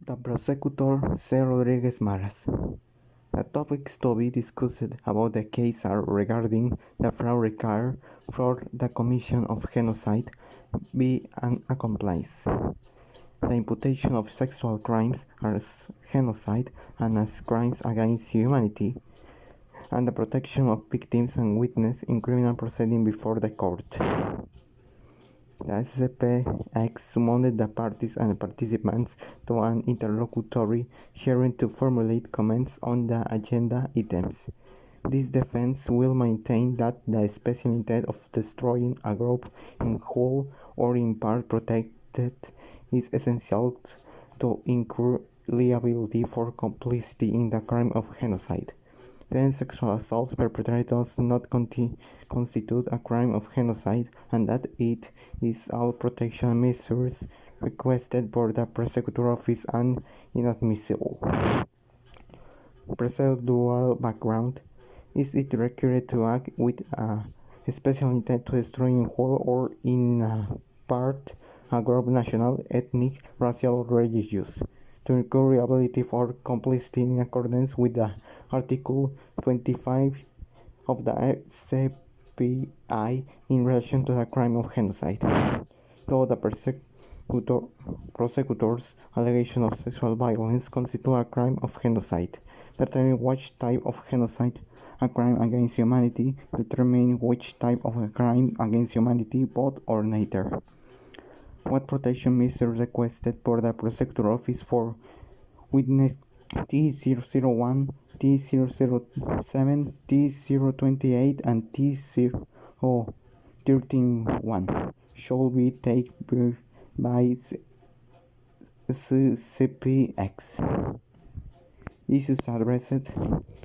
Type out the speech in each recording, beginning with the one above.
The prosecutor C. Rodriguez Maras. The topics to be discussed about the case are regarding the fraud required for the commission of genocide, be an accomplice, the imputation of sexual crimes as genocide and as crimes against humanity, and the protection of victims and witnesses in criminal proceedings before the court. The SCPX summoned the parties and participants to an interlocutory hearing to formulate comments on the agenda items. This defense will maintain that the special intent of destroying a group in whole or in part protected is essential to incur liability for complicity in the crime of genocide. Then sexual assaults perpetrated does not constitute a crime of genocide, and that it is all protection measures requested by the prosecutor office and inadmissible. Procedural background: is it required to act with a special intent to destroy in whole or in part a group national, ethnic, racial, or religious, to incur liability for complicity in accordance with the Article 25 of the SCPI in relation to the crime of genocide. Though the prosecutor's allegation of sexual violence constitute a crime of genocide, determining which type of genocide, a crime against humanity, determining which type of a crime against humanity, both or neither. What protection measures requested for the prosecutor office for witness T001, T007, T028, and T031 shall be taken by SCPX. Issues addressed: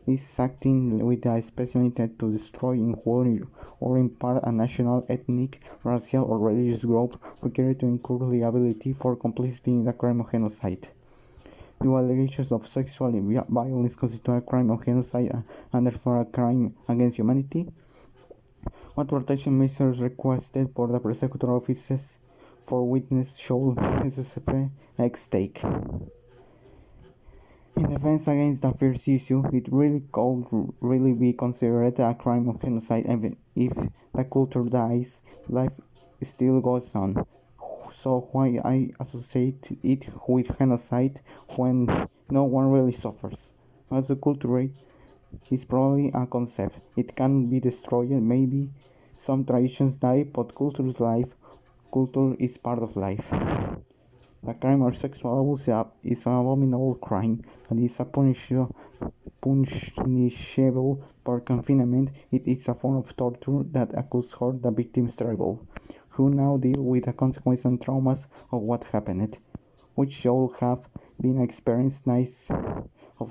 is acting with a special intent to destroy in whole or in part a national, ethnic, racial, or religious group required to incur liability for complicity in the crime of genocide. Do allegations of sexual violence constitute a crime of genocide and therefore a crime against humanity? What protection measures requested for the prosecutor offices for witness shall SCPX take? In defense against the first issue, it really could really be considered a crime of genocide even if the culture dies, life still goes on. So why I associate it with genocide when no one really suffers? As a culture is probably a concept. It can be destroyed, maybe some traditions die, but culture is life. Culture is part of life. The crime of sexual abuse is an abominable crime and is punishable for confinement. It is a form of torture that occurs hurt the victims terrible, who now deal with the consequences and traumas of what happened, which should have been an experience nice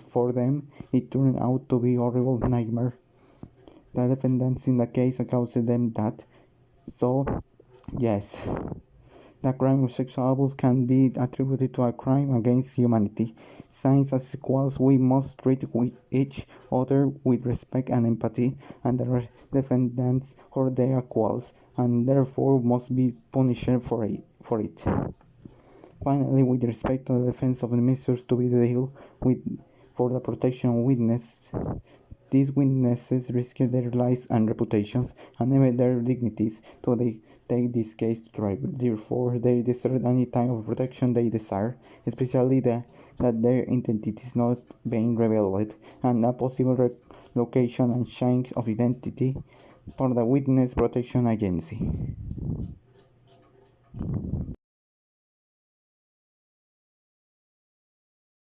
for them. It turned out to be a horrible nightmare. The defendants in the case accused them that. So, yes, the crime of sexual abuse can be attributed to a crime against humanity. Since as equals, we must treat each other with respect and empathy, and the defendants are their equals, and therefore must be punished for it. Finally, with respect to the defense of the measures to be dealt with for the protection of witnesses, these witnesses risk their lives and reputations, and even their dignities, so they take this case to trial. Therefore, they deserve any type of protection they desire, especially that their identity is not being revealed, and a possible relocation and change of identity for the Witness Protection Agency.